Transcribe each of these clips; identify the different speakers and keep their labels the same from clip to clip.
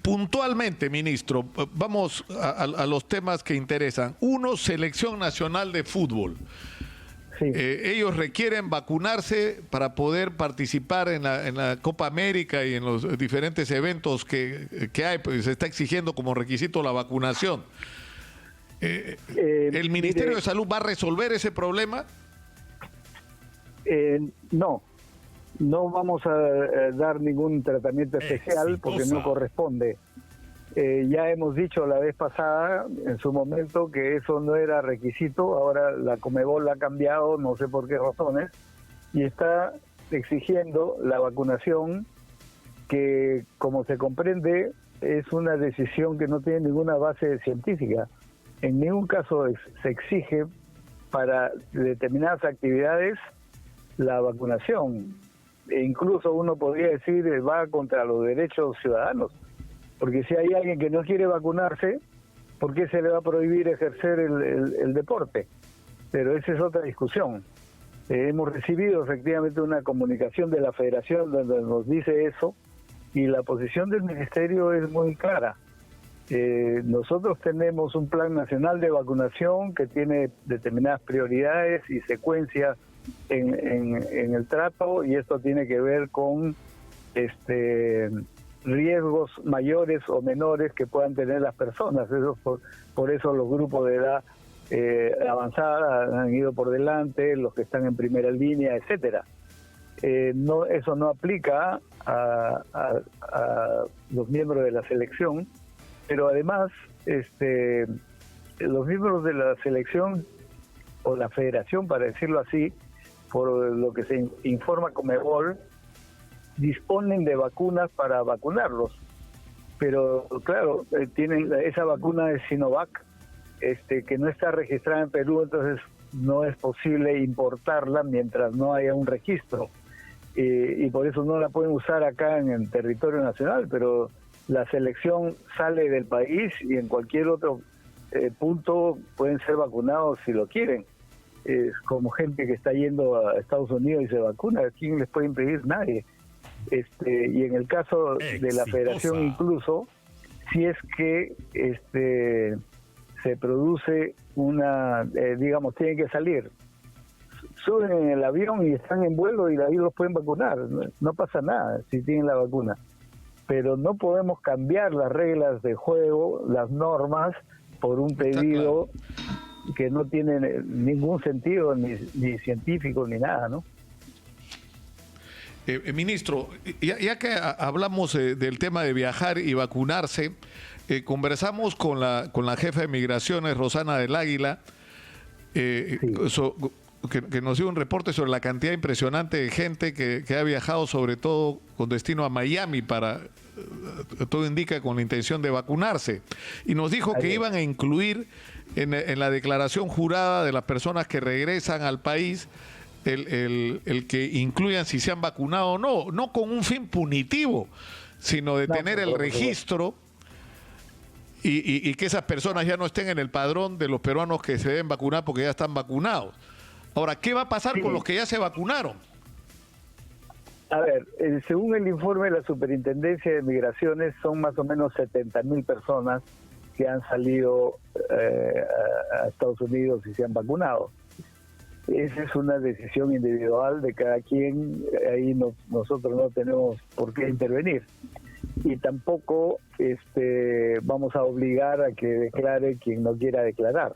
Speaker 1: puntualmente, ministro, vamos a los temas que interesan. Uno, Selección Nacional de Fútbol.
Speaker 2: Sí.
Speaker 1: Ellos requieren vacunarse para poder participar en la Copa América y en los diferentes eventos que hay, pues se está exigiendo como requisito la vacunación. ¿El Ministerio de Salud va a resolver ese problema?
Speaker 2: No vamos a dar ningún tratamiento especial porque no corresponde. Ya hemos dicho la vez pasada, en su momento, que eso no era requisito. Ahora la Conmebol ha cambiado, no sé por qué razones, y está exigiendo la vacunación, que, como se comprende, es una decisión que no tiene ninguna base científica. En ningún caso se exige para determinadas actividades la vacunación. E incluso uno podría decir va contra los derechos ciudadanos. Porque si hay alguien que no quiere vacunarse, ¿por qué se le va a prohibir ejercer el deporte? Pero esa es otra discusión. Hemos recibido efectivamente una comunicación de la Federación donde nos dice eso, y la posición del Ministerio es muy clara. Nosotros tenemos un plan nacional de vacunación que tiene determinadas prioridades y secuencias en el trato, y esto tiene que ver con riesgos mayores o menores que puedan tener las personas. Eso por eso los grupos de edad avanzada han ido por delante, los que están en primera línea, etcétera. Eso no aplica a los miembros de la selección, pero además los miembros de la selección o la federación, para decirlo así, por lo que se informa Conmebol, disponen de vacunas para vacunarlos, pero claro, tienen esa vacuna de Sinovac que no está registrada en Perú, entonces no es posible importarla mientras no haya un registro, y por eso no la pueden usar acá en el territorio nacional, pero la selección sale del país y en cualquier otro punto pueden ser vacunados si lo quieren. Es como gente que está yendo a Estados Unidos y se vacuna, ¿quién les puede impedir? Nadie. Y en el caso de la federación, incluso, si es que se produce digamos, tienen que salir, suben en el avión y están en vuelo y ahí los pueden vacunar, no pasa nada si tienen la vacuna, pero no podemos cambiar las reglas de juego, las normas, por un pedido que no tiene ningún sentido, ni científico, ni nada, ¿no?
Speaker 1: Ministro, ya que hablamos del tema de viajar y vacunarse, conversamos con la jefa de Migraciones, Rosana del Águila,
Speaker 2: Sí.
Speaker 1: Que nos dio un reporte sobre la cantidad impresionante de gente que ha viajado, sobre todo con destino a Miami, todo indica con la intención de vacunarse. Y nos dijo que iban a incluir en la declaración jurada de las personas que regresan al país el que incluyan si se han vacunado o no, no con un fin punitivo, sino de tener el registro y que esas personas ya no estén en el padrón de los peruanos que se deben vacunar porque ya están vacunados. Ahora, ¿qué va a pasar con los que ya se vacunaron?
Speaker 2: A ver, según el informe de la Superintendencia de Migraciones, son más o menos 70.000 personas que han salido a Estados Unidos y se han vacunado. Esa es una decisión individual de cada quien, ahí nosotros no tenemos por qué intervenir. Y tampoco vamos a obligar a que declare quien no quiera declarar.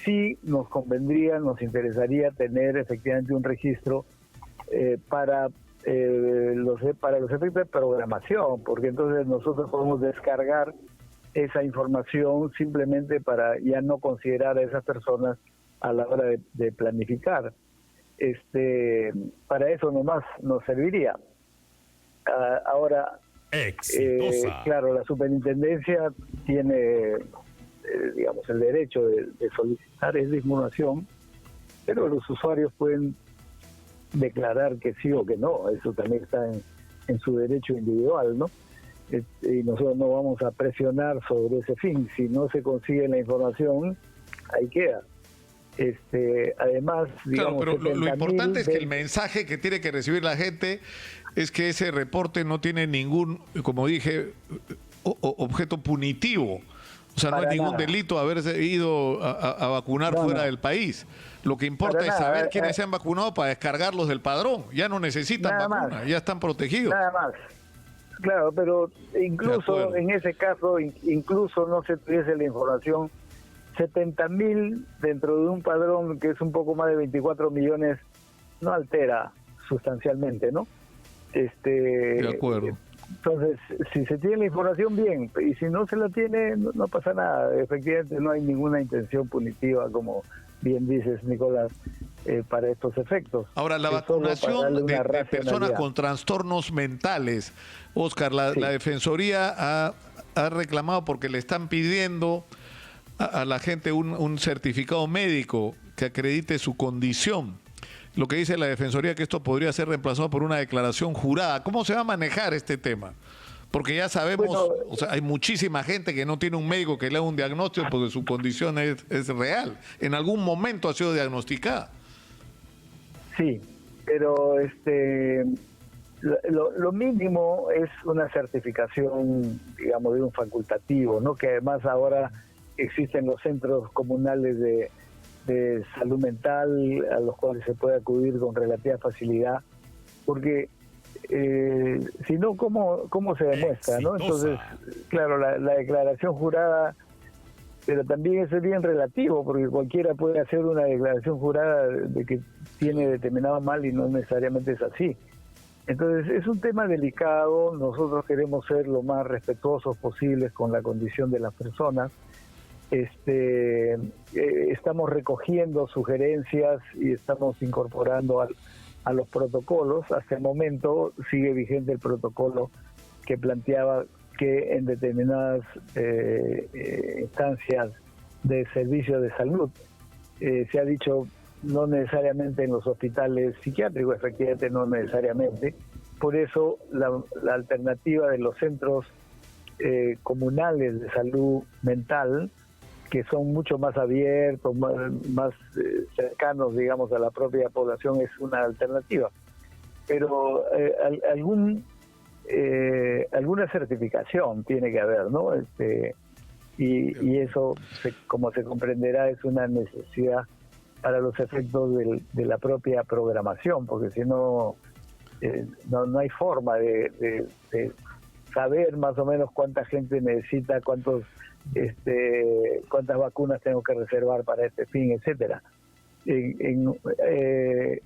Speaker 2: Sí nos nos interesaría tener efectivamente un registro para los efectos de programación, porque entonces nosotros podemos descargar esa información simplemente para ya no considerar a esas personas a la hora de planificar. Para eso nomás nos serviría. Ahora, claro, la superintendencia tiene, digamos, el derecho de solicitar esa información, pero los usuarios pueden declarar que sí o que no. Eso también está en su derecho individual, ¿no? Y nosotros no vamos a presionar sobre ese fin. Si no se consigue la información, ahí queda. Además, digamos,
Speaker 1: claro, pero lo importante es que el mensaje que tiene que recibir la gente es que ese reporte no tiene ningún, como dije, objeto punitivo. O sea, no
Speaker 2: Para
Speaker 1: es ningún
Speaker 2: nada.
Speaker 1: delito haberse ido a vacunar
Speaker 2: No,
Speaker 1: fuera
Speaker 2: no.
Speaker 1: del país. Lo que importa
Speaker 2: Para
Speaker 1: es
Speaker 2: nada.
Speaker 1: saber quiénes se han vacunado para descargarlos del padrón. Ya no necesitan
Speaker 2: Nada
Speaker 1: vacuna,
Speaker 2: más.
Speaker 1: ya están protegidos.
Speaker 2: Nada más. Claro, pero
Speaker 1: De
Speaker 2: incluso
Speaker 1: acuerdo.
Speaker 2: en ese caso, incluso no se tuviese la información, 70.000 dentro de un padrón que es un poco más de 24 millones no altera sustancialmente, ¿no?
Speaker 1: De acuerdo.
Speaker 2: Entonces, si se tiene la información, bien, y si no se la tiene, no pasa nada. Efectivamente, no hay ninguna intención punitiva, como bien dices, Nicolás, para estos efectos.
Speaker 1: Ahora, la
Speaker 2: Es solo para
Speaker 1: vacunación
Speaker 2: darle una
Speaker 1: de personas
Speaker 2: racionalidad.
Speaker 1: con trastornos mentales, Oscar, la
Speaker 2: Sí.
Speaker 1: Defensoría ha reclamado porque le están pidiendo a la gente un certificado médico que acredite su condición. Lo que dice la Defensoría que esto podría ser reemplazado por una declaración jurada. ¿Cómo se va a manejar este tema? Porque ya sabemos,
Speaker 2: Bueno,
Speaker 1: o sea, hay muchísima gente que no tiene un médico que le haga un diagnóstico porque su condición es real. En algún momento ha sido diagnosticada.
Speaker 2: Sí, pero lo mínimo es una certificación, digamos, de un facultativo, ¿no? Que además ahora existen los centros comunales de salud mental a los cuales se puede acudir con relativa facilidad, porque si no, ¿cómo se demuestra, no? Entonces, claro, la declaración jurada, pero también eso es bien relativo, porque cualquiera puede hacer una declaración jurada de que tiene determinado mal y no necesariamente es así. Entonces, es un tema delicado. Nosotros queremos ser lo más respetuosos posibles con la condición de las personas. Estamos recogiendo sugerencias y estamos incorporando a los protocolos. Hasta el momento sigue vigente el protocolo que planteaba que en determinadas instancias de servicios de salud, se ha dicho no necesariamente en los hospitales psiquiátricos, efectivamente no necesariamente. Por eso la alternativa de los centros comunales de salud mental, que son mucho más abiertos, más cercanos, digamos, a la propia población, es una alternativa. Pero alguna certificación tiene que haber, ¿no? Y eso, como se comprenderá, es una necesidad para los efectos de la propia programación, porque si no, no hay forma de saber más o menos cuánta gente necesita, cuántas vacunas tengo que reservar para este fin, etcétera.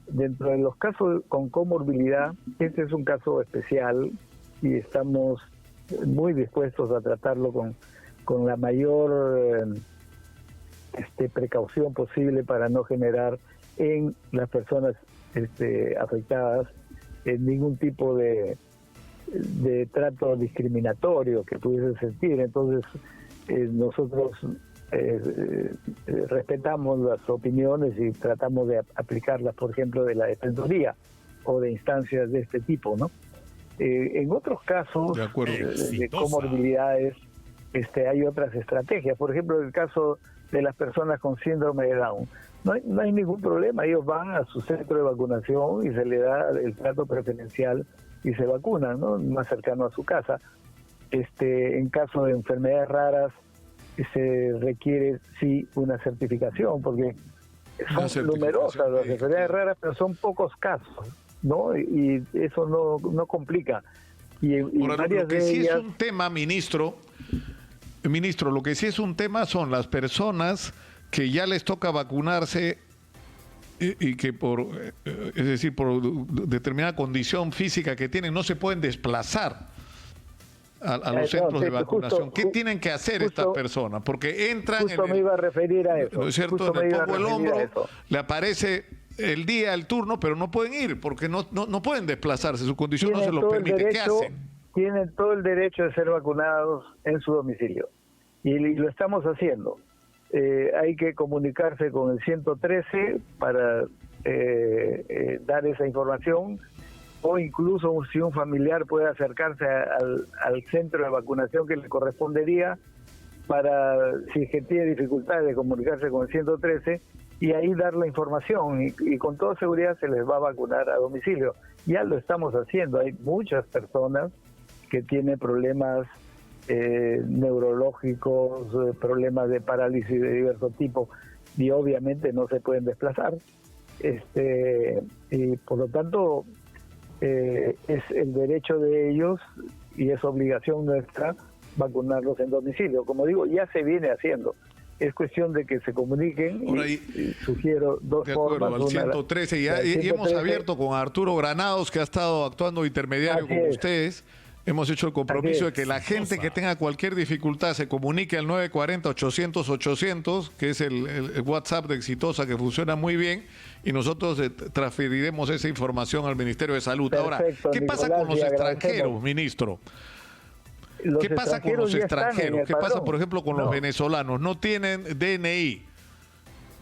Speaker 2: Dentro de los casos con comorbilidad, este es un caso especial y estamos muy dispuestos a tratarlo con la mayor precaución posible para no generar en las personas afectadas ningún tipo de trato discriminatorio que pudiese sentir. Entonces, nosotros respetamos las opiniones y tratamos de aplicarlas, por ejemplo, de la Defensoría o de instancias de este tipo, ¿no? En otros casos de comorbilidades, hay otras estrategias. Por ejemplo, en el caso de las personas con síndrome de Down, no hay ningún problema. Ellos van a su centro de vacunación y se le da el trato preferencial y se vacunan, ¿no? Más cercano a su casa. En caso de enfermedades raras, se requiere sí una certificación, porque son numerosas las enfermedades raras, pero son pocos casos, ¿no? Y eso no complica. Y
Speaker 1: Ahora,
Speaker 2: varias
Speaker 1: lo que
Speaker 2: de
Speaker 1: sí
Speaker 2: ellas,
Speaker 1: es un tema, ministro, lo que sí es un tema son las personas que ya les toca vacunarse y que por determinada condición física que tienen no se pueden desplazar a los centros de vacunación. ¿Qué tienen que hacer estas personas? Porque entran
Speaker 2: justo me iba a referir a eso.
Speaker 1: ¿no es cierto?
Speaker 2: Justo
Speaker 1: Le
Speaker 2: me iba a
Speaker 1: pongo el
Speaker 2: referir a
Speaker 1: hombro,
Speaker 2: eso.
Speaker 1: le aparece el día, el turno, pero no pueden ir porque no pueden desplazarse, su condición no se lo permite. ¿Qué hacen?
Speaker 2: Tienen todo el derecho de ser vacunados en su domicilio y lo estamos haciendo. Hay que comunicarse con el 113 para dar esa información, o incluso si un familiar puede acercarse al centro de vacunación que le correspondería para, si es que tiene dificultades de comunicarse con el 113, y ahí dar la información y con toda seguridad se les va a vacunar a domicilio. Ya lo estamos haciendo. Hay muchas personas que tienen problemas neurológicos, problemas de parálisis de diverso tipo, y obviamente no se pueden desplazar. Y por lo tanto es el derecho de ellos y es obligación nuestra vacunarlos en domicilio. Como digo, ya se viene haciendo. Es cuestión de que se comuniquen. Y sugiero dos formas.
Speaker 1: Al 113, y hemos abierto con Arturo Granados, que ha estado actuando intermediario con ustedes. Hemos hecho el compromiso de que la gente que tenga cualquier dificultad se comunique al 940-800-800, que es el WhatsApp de Exitosa, que funciona muy bien, y nosotros transferiremos esa información al Ministerio de Salud.
Speaker 2: Perfecto,
Speaker 1: ahora, ¿qué
Speaker 2: Nicolás,
Speaker 1: pasa con los extranjeros, ministro? ¿Qué pasa con los extranjeros? ¿Qué pasa, por ejemplo, con los venezolanos? No tienen DNI.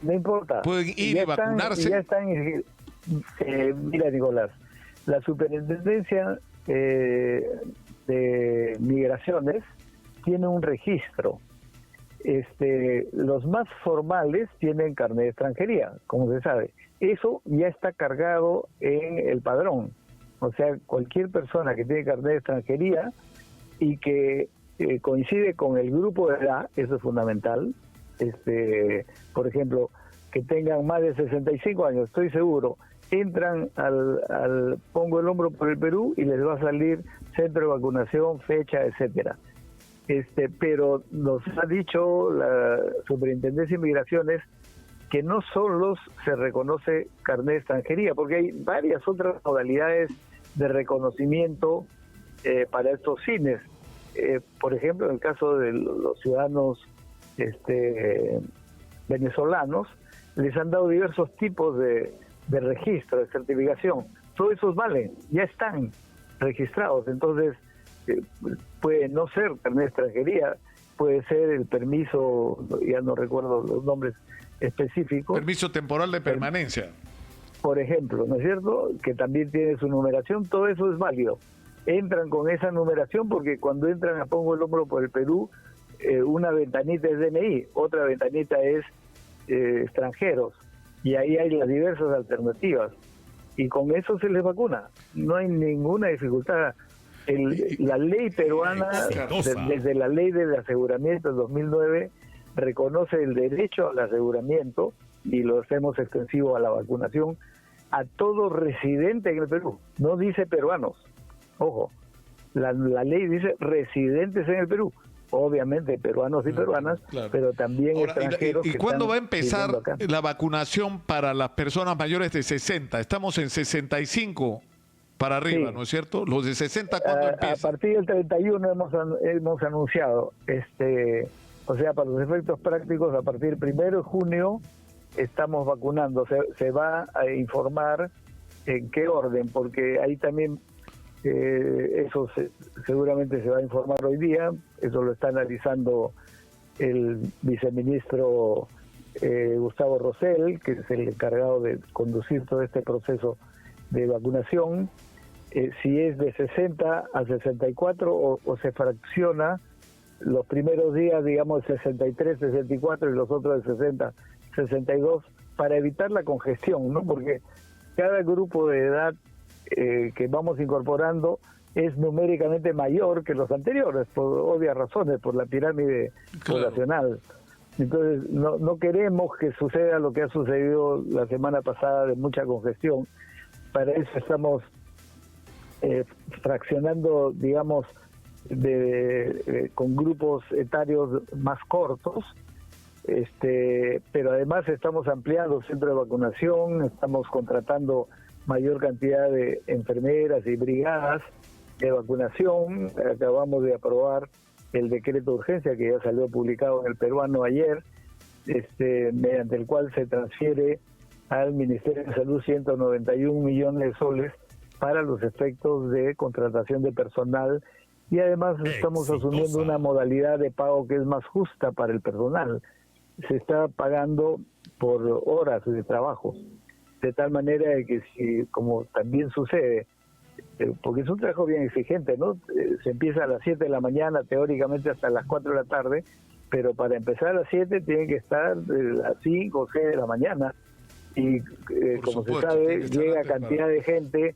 Speaker 2: No importa.
Speaker 1: ¿Pueden ir y vacunarse?
Speaker 2: Mira, Nicolás, la Superintendencia de Migraciones tiene un registro. Los más formales tienen carnet de extranjería, como se sabe. Eso ya está cargado en el padrón. O sea, cualquier persona que tiene carnet de extranjería y que coincide con el grupo de edad, eso es fundamental. Por ejemplo, que tengan más de 65 años, estoy seguro, entran al Pongo el Hombro por el Perú y les va a salir centro de vacunación, fecha, etcétera. Pero nos ha dicho la Superintendencia de Migraciones que no solo se reconoce carnet de extranjería, porque hay varias otras modalidades de reconocimiento para estos fines. Por ejemplo, en el caso de los ciudadanos venezolanos, les han dado diversos tipos de registro, de certificación. Todos esos valen, ya están registrados. Entonces, puede no ser carnet de extranjería, puede ser el permiso, ya no recuerdo los nombres específicos.
Speaker 1: Permiso temporal de permanencia.
Speaker 2: Por ejemplo, ¿no es cierto? Que también tiene su numeración, todo eso es válido. Entran con esa numeración porque cuando entran a Pongo el Hombro por el Perú, una ventanita es DNI, otra ventanita es extranjeros, y ahí hay las diversas alternativas, y con eso se les vacuna. No hay ninguna dificultad. La ley peruana, desde la ley del aseguramiento del 2009, reconoce el derecho al aseguramiento, y lo hacemos extensivo a la vacunación, a todo residente en el Perú. No dice peruanos. Ojo, la ley dice residentes en el Perú. Obviamente peruanos y peruanas, claro, pero también extranjeros.
Speaker 1: ¿Y cuándo va a empezar la vacunación para las personas mayores de 60? Estamos en 65 para arriba, sí, ¿no es cierto? Los de 60, ¿cuándo empieza?
Speaker 2: A partir del 31 hemos anunciado, o sea, para los efectos prácticos, a partir del 1 de junio estamos vacunando. Se va a informar en qué orden, porque ahí también eso seguramente se va a informar hoy día. Eso lo está analizando el viceministro Gustavo Rosell, que es el encargado de conducir todo este proceso de vacunación. Si es de 60 a 64 o se fracciona los primeros días, digamos, 63, 64 y los otros de 60, 62, para evitar la congestión, ¿no? Porque cada grupo de edad que vamos incorporando es numéricamente mayor que los anteriores, por obvias razones, por la pirámide poblacional. Entonces, no queremos que suceda lo que ha sucedido la semana pasada de mucha congestión. Para eso estamos fraccionando, digamos, con grupos etarios más cortos, pero además estamos ampliando centros de vacunación, estamos contratando mayor cantidad de enfermeras y brigadas de vacunación. Acabamos de aprobar el decreto de urgencia que ya salió publicado en el Peruano ayer, mediante el cual se transfiere al Ministerio de Salud 191 millones de soles para los efectos de contratación de personal, y además estamos asumiendo una modalidad de pago que es más justa para el personal. Se está pagando por horas de trabajo, de tal manera de que, si, como también sucede, porque es un trabajo bien exigente, ¿no? Se empieza a las 7 de la mañana, teóricamente hasta las 4 de la tarde, pero para empezar a las 7 tiene que estar a las 5 o 6 de la mañana, y como supuesto, se sabe, llega cantidad de gente,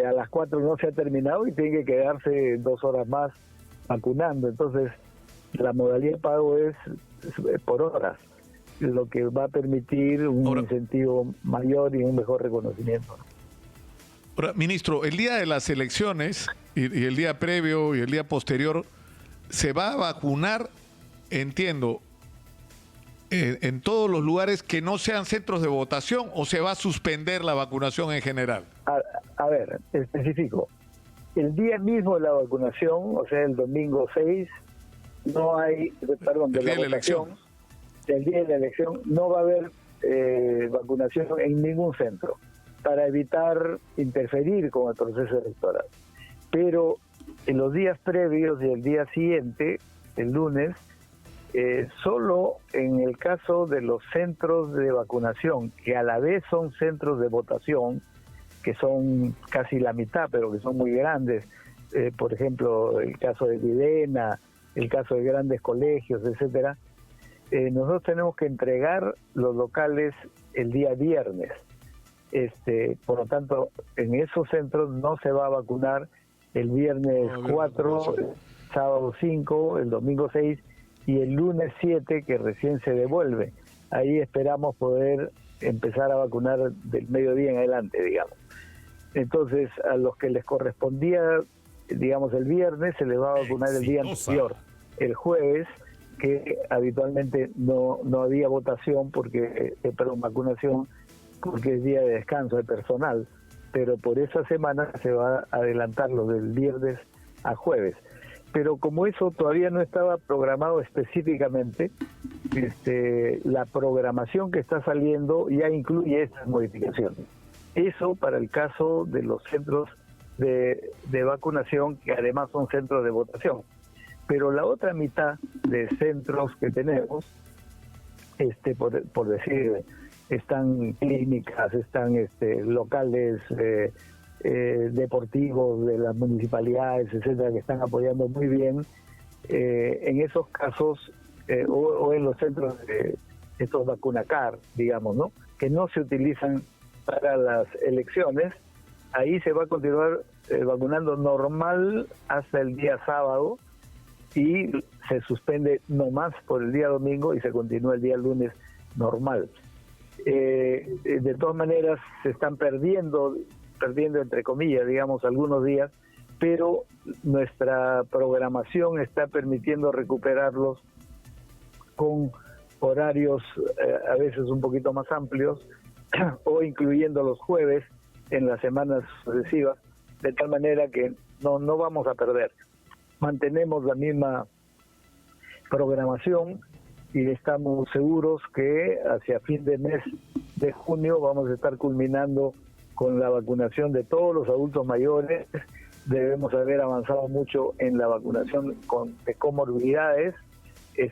Speaker 2: a las 4 no se ha terminado y tiene que quedarse 2 horas más vacunando. Entonces, la modalidad de pago es por horas, lo que va a permitir un incentivo mayor y un mejor reconocimiento.
Speaker 1: Ahora, ministro, el día de las elecciones y el día previo y el día posterior, ¿se va a vacunar, entiendo, en todos los lugares que no sean centros de votación, o se va a suspender la vacunación en general?
Speaker 2: A ver, específico. El día mismo de la vacunación, o sea, el domingo 6, no hay, perdón, de la votación, el día de la elección, no va a haber vacunación en ningún centro, para evitar interferir con el proceso electoral. Pero en los días previos y el día siguiente, el lunes, solo en el caso de los centros de vacunación, que a la vez son centros de votación, que son casi la mitad, pero que son muy grandes, por ejemplo, el caso de Videna, el caso de grandes colegios, etcétera, nosotros tenemos que entregar los locales el día viernes. Por lo tanto, en esos centros no se va a vacunar el viernes 4, el sábado 5, el domingo 6 y el lunes 7, que recién se devuelve. Ahí esperamos poder empezar a vacunar del mediodía en adelante, digamos. Entonces, a los que les correspondía, digamos, el viernes, se les va a vacunar el día anterior, el jueves, que habitualmente no había votación, vacunación, porque es día de descanso de personal, pero por esa semana se va a adelantar lo del viernes a jueves. Pero como eso todavía no estaba programado específicamente, la programación que está saliendo ya incluye estas modificaciones. Eso para el caso de los centros de vacunación, que además son centros de votación. Pero la otra mitad de centros que tenemos, por decir, están clínicas, están locales deportivos de las municipalidades, etcétera, que están apoyando muy bien. En esos casos, o en los centros de estos vacunacar, digamos, ¿no?, que no se utilizan para las elecciones, ahí se va a continuar vacunando normal hasta el día sábado, y se suspende nomás por el día domingo y se continúa el día lunes normal. De todas maneras, se están perdiendo entre comillas, digamos, algunos días, pero nuestra programación está permitiendo recuperarlos con horarios a veces un poquito más amplios, o incluyendo los jueves en las semanas sucesivas, de tal manera que no vamos a perder. Mantenemos la misma programación y estamos seguros que hacia fin de mes de junio vamos a estar culminando con la vacunación de todos los adultos mayores. Debemos haber avanzado mucho en la vacunación de comorbilidades.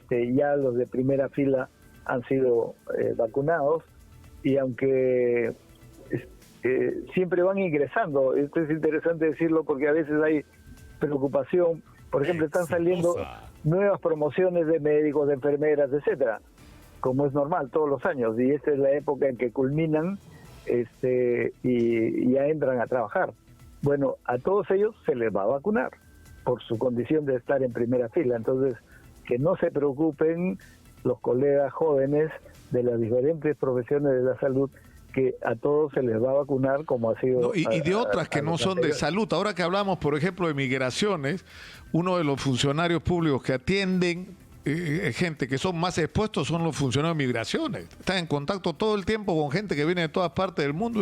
Speaker 2: Ya los de primera fila han sido vacunados, y aunque siempre van ingresando, esto es interesante decirlo porque a veces hay preocupación. Por ejemplo, están saliendo nuevas promociones de médicos, de enfermeras, etcétera, como es normal todos los años, y esta es la época en que culminan y ya entran a trabajar. Bueno, a todos ellos se les va a vacunar por su condición de estar en primera fila. Entonces, que no se preocupen los colegas jóvenes de las diferentes profesiones de la salud, que a todos se les va a vacunar, como ha sido...
Speaker 1: No, y de otras que no son de salud. Ahora que hablamos, por ejemplo, de migraciones, uno de los funcionarios públicos que atienden gente que son más expuestos son los funcionarios de migraciones. Están en contacto todo el tiempo con gente que viene de todas partes del mundo.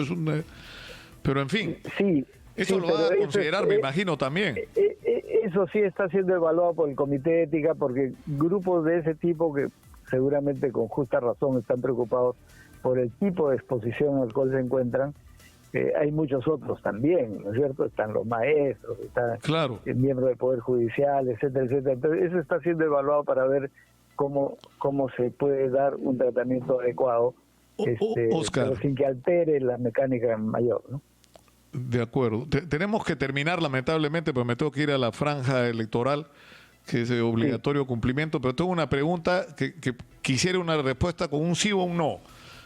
Speaker 1: Pero en fin,
Speaker 2: sí,
Speaker 1: eso lo va a considerar, me imagino, también.
Speaker 2: Eso sí está siendo evaluado por el Comité de Ética, porque grupos de ese tipo, que seguramente con justa razón están preocupados por el tipo de exposición al cual se encuentran, hay muchos otros también, ¿no es cierto? Están los maestros, está el miembro del Poder Judicial, etcétera, etcétera. Entonces, eso está siendo evaluado para ver cómo se puede dar un tratamiento adecuado,
Speaker 1: Oscar,
Speaker 2: pero sin que altere la mecánica mayor, ¿no?
Speaker 1: De acuerdo. Tenemos que terminar, lamentablemente, porque me tengo que ir a la franja electoral, que es de obligatorio cumplimiento, pero tengo una pregunta que quisiera una respuesta con un sí o un no.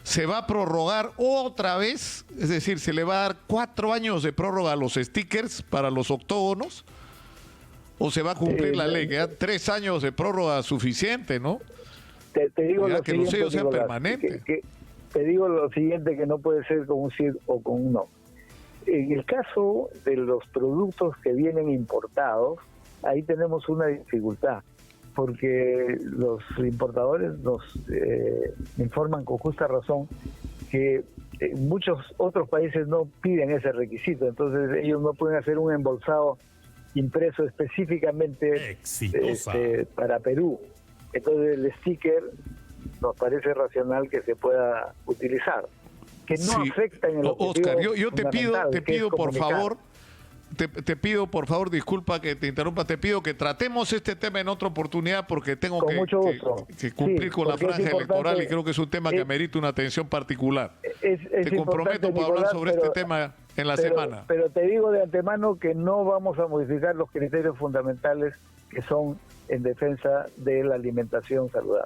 Speaker 1: ¿Se va a prorrogar otra vez? Es decir, ¿se le va a dar 4 años de prórroga a los stickers para los octógonos? ¿O se va a cumplir la ley? Quedan 3 años de prórroga suficiente, ¿no?
Speaker 2: Te digo
Speaker 1: Ya
Speaker 2: lo
Speaker 1: que
Speaker 2: siguiente,
Speaker 1: los sellos sean
Speaker 2: Nicolás,
Speaker 1: permanentes.
Speaker 2: te digo lo siguiente, que no puede ser con un sí o con un no. En el caso de los productos que vienen importados, ahí tenemos una dificultad, porque los importadores nos informan con justa razón que muchos otros países no piden ese requisito, entonces ellos no pueden hacer un embolsado impreso específicamente para Perú. Entonces el sticker nos parece racional que se pueda utilizar, que no afecta en el objetivo.
Speaker 1: Oscar, yo te pido por
Speaker 2: comunicar.
Speaker 1: favor, te pido por favor, disculpa que te interrumpa, te pido que tratemos este tema en otra oportunidad porque tengo
Speaker 2: Con mucho gusto.
Speaker 1: que cumplir con la
Speaker 2: porque es
Speaker 1: franja
Speaker 2: importante,
Speaker 1: electoral y creo que es un tema que amerita una atención particular. Te comprometo para hablar
Speaker 2: Nicolás,
Speaker 1: sobre este tema en la semana.
Speaker 2: Pero te digo de antemano que no vamos a modificar los criterios fundamentales que son en defensa de la alimentación saludable.